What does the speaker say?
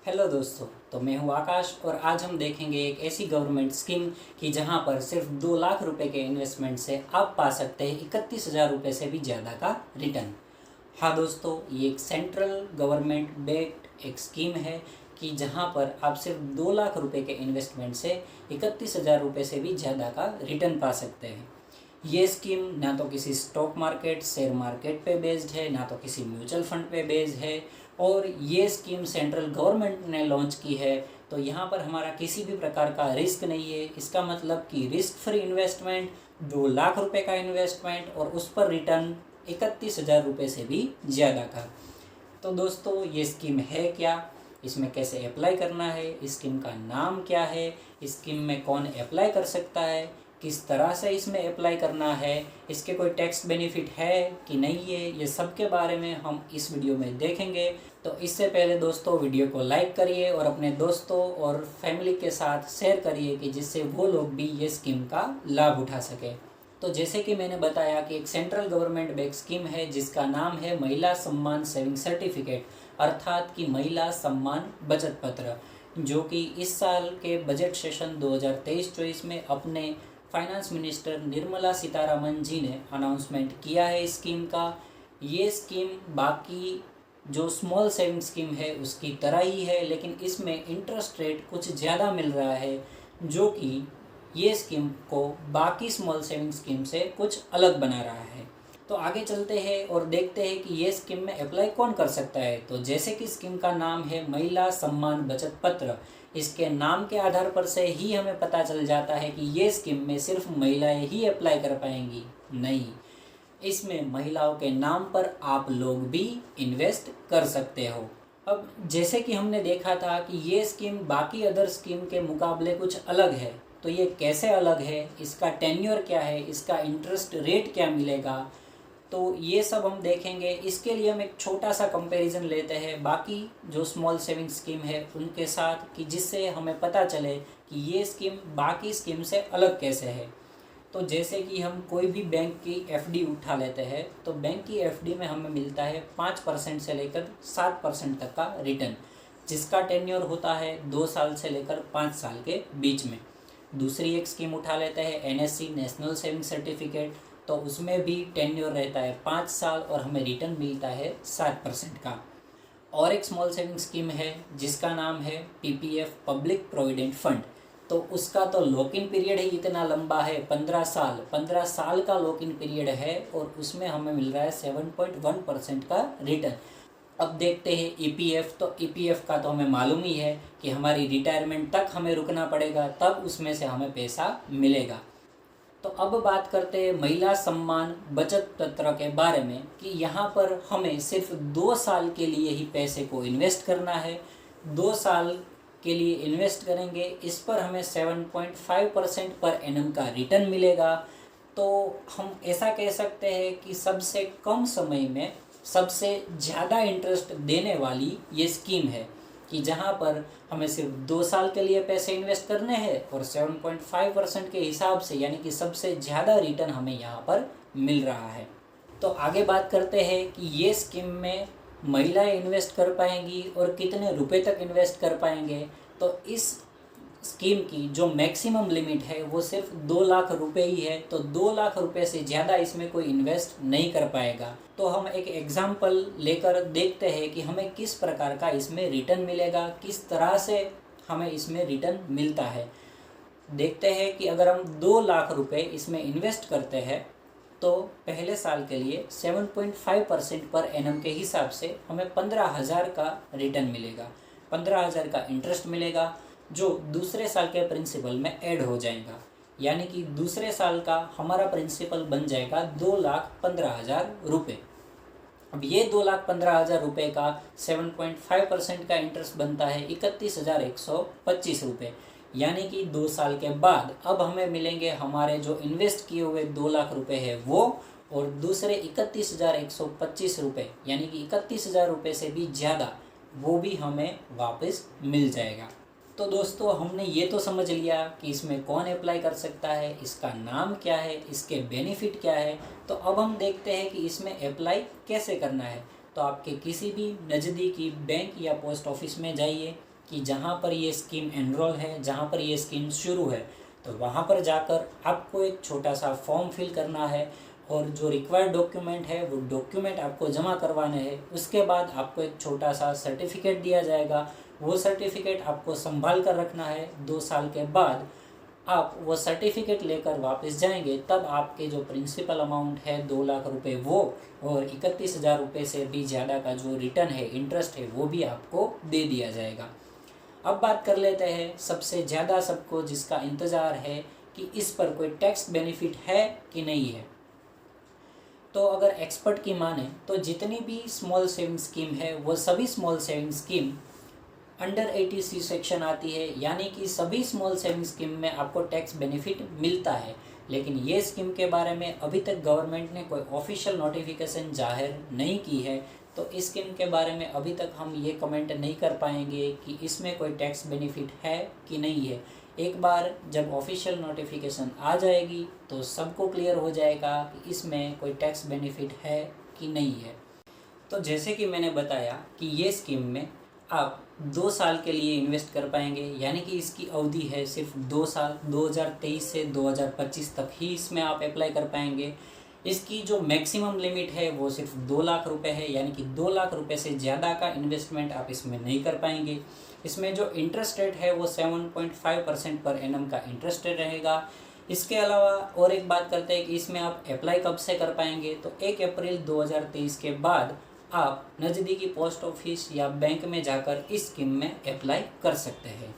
Hello दोस्तों। तो मैं हूं आकाश और आज हम देखेंगे एक ऐसी गवर्नमेंट स्कीम कि जहां पर सिर्फ 2 लाख रुपए के इन्वेस्टमेंट से आप पा सकते हैं 31,000 रुपये से भी ज़्यादा का रिटर्न। हाँ दोस्तों, ये एक सेंट्रल गवर्नमेंट बेस्ड एक स्कीम है कि जहां पर आप सिर्फ 2 लाख रुपए के इन्वेस्टमेंट से 31,000 रुपये से भी ज़्यादा का रिटर्न पा सकते हैं। ये स्कीम ना तो किसी स्टॉक मार्केट शेयर मार्केट पे बेस्ड है, ना तो किसी म्यूचुअल फंड पे बेस्ड है, और ये स्कीम सेंट्रल गवर्नमेंट ने लॉन्च की है। तो यहाँ पर हमारा किसी भी प्रकार का रिस्क नहीं है। इसका मतलब कि रिस्क फ्री इन्वेस्टमेंट, 2 लाख रुपए का इन्वेस्टमेंट और उस पर रिटर्न 31,000 रुपये से भी ज़्यादा का। तो दोस्तों, ये स्कीम है क्या, इसमें कैसे अप्लाई करना है, इस स्कीम का नाम क्या है, इस स्कीम में कौन अप्लाई कर सकता है, किस तरह से इसमें अप्लाई करना है, इसके कोई टैक्स बेनिफिट है कि नहीं है, ये सब के बारे में हम इस वीडियो में देखेंगे। तो इससे पहले दोस्तों, वीडियो को लाइक करिए और अपने दोस्तों और फैमिली के साथ शेयर करिए कि जिससे वो लोग भी ये स्कीम का लाभ उठा सके। तो जैसे कि मैंने बताया कि एक सेंट्रल गवर्नमेंट बेस्ड स्कीम है जिसका नाम है महिला सम्मान सेविंग सर्टिफिकेट, अर्थात कि महिला सम्मान बचत पत्र, जो कि इस साल के बजट सेशन 2023-24 में अपने फाइनेंस मिनिस्टर निर्मला सीतारमन जी ने अनाउंसमेंट किया है इस स्कीम का। ये स्कीम बाकी जो स्मॉल सेविंग स्कीम है उसकी तरह ही है, लेकिन इसमें इंटरेस्ट रेट कुछ ज़्यादा मिल रहा है, जो कि ये स्कीम को बाकी स्मॉल सेविंग स्कीम से कुछ अलग बना रहा है। तो आगे चलते हैं और देखते हैं कि ये स्कीम में अप्लाई कौन कर सकता है। तो जैसे कि स्कीम का नाम है महिला सम्मान बचत पत्र, इसके नाम के आधार पर से ही हमें पता चल जाता है कि ये स्कीम में सिर्फ महिलाएं ही अप्लाई कर पाएंगी। नहीं, इसमें महिलाओं के नाम पर आप लोग भी इन्वेस्ट कर सकते हो। अब जैसे कि हमने देखा था कि ये स्कीम बाकी अदर स्कीम के मुकाबले कुछ अलग है, तो ये कैसे अलग है, इसका टेन्योर क्या है, इसका इंटरेस्ट रेट क्या मिलेगा, तो ये सब हम देखेंगे। इसके लिए हम एक छोटा सा कंपैरिजन लेते हैं बाकी जो स्मॉल सेविंग स्कीम है उनके साथ, कि जिससे हमें पता चले कि ये स्कीम बाकी स्कीम से अलग कैसे है। तो जैसे कि हम कोई भी बैंक की एफडी उठा लेते हैं, तो बैंक की एफडी में हमें मिलता है 5% से लेकर 7% तक का रिटर्न, जिसका टेन्योर होता है 2 साल से लेकर 5 साल के बीच में। दूसरी एक स्कीम उठा लेते हैं एनएससी, नेशनल सेविंग सर्टिफिकेट, तो उसमें भी टेन्योर रहता है 5 साल और हमें रिटर्न मिलता है 7% का। और एक स्मॉल सेविंग स्कीम है जिसका नाम है पीपीएफ, पब्लिक प्रोविडेंट फंड, तो उसका तो लॉक इन पीरियड ही इतना लंबा है, 15 साल का लॉक इन पीरियड है, और उसमें हमें मिल रहा है 7.1% का रिटर्न। अब देखते हैं ईपीएफ। तो ईपीएफ का तो हमें मालूम ही है कि हमारी रिटायरमेंट तक हमें रुकना पड़ेगा, तब उसमें से हमें पैसा मिलेगा। तो अब बात करते हैं महिला सम्मान बचत पत्र के बारे में, कि यहाँ पर हमें सिर्फ 2 साल के लिए ही पैसे को इन्वेस्ट करना है। 2 साल के लिए इन्वेस्ट करेंगे, इस पर हमें 7.5% पर एनम का रिटर्न मिलेगा। तो हम ऐसा कह सकते हैं कि सबसे कम समय में सबसे ज़्यादा इंटरेस्ट देने वाली ये स्कीम है, कि जहाँ पर हमें सिर्फ 2 साल के लिए पैसे इन्वेस्ट करने हैं और 7.5% के हिसाब से, यानी कि सबसे ज़्यादा रिटर्न हमें यहाँ पर मिल रहा है। तो आगे बात करते हैं कि ये स्कीम में महिलाएं इन्वेस्ट कर पाएंगी और कितने रुपए तक इन्वेस्ट कर पाएंगे। तो इस स्कीम की जो मैक्सिमम लिमिट है वो सिर्फ 2 लाख रुपए ही है, तो 2 लाख रुपए से ज़्यादा इसमें कोई इन्वेस्ट नहीं कर पाएगा। तो हम एक एग्जांपल लेकर देखते हैं कि हमें किस प्रकार का इसमें रिटर्न मिलेगा, किस तरह से हमें इसमें रिटर्न मिलता है। देखते हैं कि अगर हम 2 लाख रुपए इसमें इन्वेस्ट करते हैं, तो पहले साल के लिए 7.5% पर एनम के हिसाब से हमें 15,000 का रिटर्न मिलेगा, 15,000 का इंटरेस्ट मिलेगा, जो दूसरे साल के प्रिंसिपल में ऐड हो जाएगा। यानी कि दूसरे साल का हमारा प्रिंसिपल बन जाएगा 2,15,000 रुपये। अब ये 2,15,000 रुपये का 7.5% का इंटरेस्ट बनता है 31,125 रुपये। यानी कि 2 साल के बाद अब हमें मिलेंगे हमारे जो इन्वेस्ट किए हुए 2 लाख रुपए है वो, और दूसरे 31,125 रुपये, यानी कि 31,000 रुपये से भी ज़्यादा, वो भी हमें वापस मिल जाएगा। तो दोस्तों, हमने ये तो समझ लिया कि इसमें कौन अप्लाई कर सकता है, इसका नाम क्या है, इसके बेनिफिट क्या है। तो अब हम देखते हैं कि इसमें अप्लाई कैसे करना है। तो आपके किसी भी नज़दीकी बैंक या पोस्ट ऑफिस में जाइए, कि जहाँ पर ये स्कीम एनरोल है, जहाँ पर ये स्कीम शुरू है, तो वहाँ पर जाकर आपको एक छोटा सा फॉर्म फिल करना है और जो रिक्वायर्ड डॉक्यूमेंट है वो डॉक्यूमेंट आपको जमा करवाने हैं। उसके बाद आपको एक छोटा सा सर्टिफिकेट दिया जाएगा, वो सर्टिफिकेट आपको संभाल कर रखना है। 2 साल के बाद आप वो सर्टिफिकेट लेकर वापस जाएंगे, तब आपके जो प्रिंसिपल अमाउंट है 2 लाख रुपए वो और 31,000 रुपये से भी ज़्यादा का जो रिटर्न है, इंटरेस्ट है, वो भी आपको दे दिया जाएगा। अब बात कर लेते हैं सबसे ज़्यादा सबको जिसका इंतज़ार है कि इस पर कोई टैक्स बेनिफिट है कि नहीं है। तो अगर एक्सपर्ट की माने तो जितनी भी स्मॉल सेविंग स्कीम है वो सभी small saving scheme under 80C section आती है, यानी कि सभी स्मॉल सेविंग स्कीम में आपको टैक्स बेनिफिट मिलता है। लेकिन ये स्कीम के बारे में अभी तक गवर्नमेंट ने कोई ऑफिशियल नोटिफिकेशन जाहिर नहीं की है, तो इस स्कीम के बारे में अभी तक हम ये कमेंट नहीं कर पाएंगे कि इसमें कोई टैक्स बेनिफिट है कि नहीं है। एक बार जब ऑफिशियल नोटिफिकेशन आ जाएगी तो सबको क्लियर हो जाएगा कि इसमें कोई टैक्स बेनिफिट है कि नहीं है। तो जैसे कि मैंने बताया कि ये स्कीम में आप 2 साल के लिए इन्वेस्ट कर पाएंगे, यानी कि इसकी अवधि है सिर्फ 2 साल, 2023 से 2025 तक ही इसमें आप अप्लाई कर पाएंगे। इसकी जो मैक्सिमम लिमिट है वो सिर्फ 2 लाख रुपए है, यानी कि 2 लाख रुपए से ज़्यादा का इन्वेस्टमेंट आप इसमें नहीं कर पाएंगे। इसमें जो इंटरेस्ट रेट है वो 7.5% पर एनम का इंटरेस्ट रेट रहेगा। इसके अलावा और एक बात करते हैं कि इसमें आप अप्लाई कब से कर पाएंगे, तो 1 अप्रैल 2023 के बाद आप नज़दीकी पोस्ट ऑफिस या बैंक में जाकर इस स्कीम में अप्लाई कर सकते हैं।